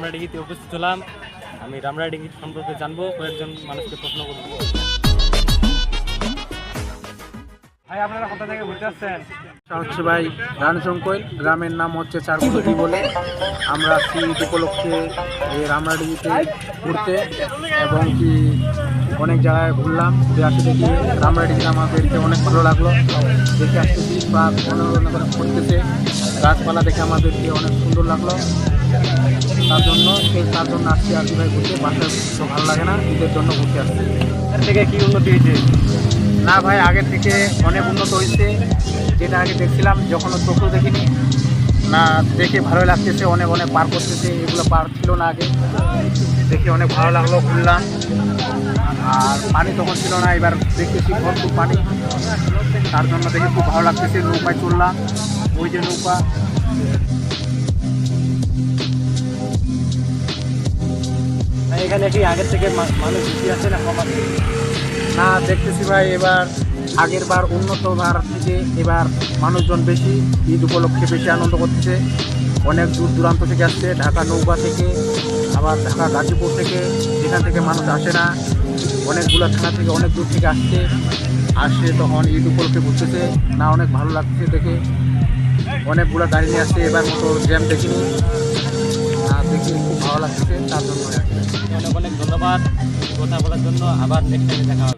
রামরাডিগিতে উপস্থিত হলাম। আমি রামরাডিগি সম্পর্কে জানবো, কয়েকজন মানুষকে প্রশ্ন করব। ভাই, আপনারা কোথা থেকে ঘুরতে আসছেন? হচ্ছে ভাই রানশঙ্কৈল, গ্রামের নাম হচ্ছে চারকুটি বলে। আমরা আসছি ঈদ উপলক্ষে এই রামরাডিগিতে ঘুরতে, এবং কি অনেক জায়গায় ঘুরলাম। ঘুরে আসতে দেখি রামরাডিগিতে আমাদেরকে অনেক ভালো লাগলো। দেখে আসতেছি প্রাক মনোরঞ্জন করতেছে, গাছপালা দেখে আমাদেরকে অনেক সুন্দর লাগলো। তার জন্য আসছি আর কি ভাই ঘুরতে। বাসায় তো ভালো লাগে না, ঈদের জন্য ঘুরতে আসছি। এর থেকে কি উন্নতি হয়েছে? না ভাই, আগের থেকে অনেক উন্নত হয়েছে। যেটা আগে দেখছিলাম যখন চোখেও দেখিনি না, দেখে ভালো লাগতেছে। অনেক অনেক পার করতেছে, এগুলো পার ছিল না আগে। দেখে অনেক ভালো লাগলো, ঘুরলাম। আর পানি তখন ছিল না, এবার দেখতেছি ভরপুর পানি। তার জন্য দেখে খুব ভালো লাগতেছে। নৌকায় চললাম, ওই যে নৌকা। এখানে কি আগের থেকে মানুষ বেশি আছে না কম আছে? না, দেখতেছি ভাই এবার আগের বার উন্নত বার থেকে এবার মানুষজন বেশি, ঈদ উপলক্ষে বেশি আনন্দ করতেছে। অনেক দূর দূরান্ত থেকে আসছে, ঢাকা নৌকা থেকে, আবার ঢাকা গাজীপুর থেকে, যেখান থেকে মানুষ আসে না, অনেকগুলো থানা থেকে অনেক দূর থেকে আসছে তখন ঈদ উপলক্ষে ঘুরতেছে। না, অনেক ভালো লাগছে দেখে। অনেকগুলো গাড়ি নিয়ে আসছে, এবার মতো জ্যাম দেখিনি। দেখে খুব ভালো লাগছে, তার জন্য অনেক অনেক ধন্যবাদ কথা বলার জন্য। আবার নেক্সট টাইমে দেখা হবে।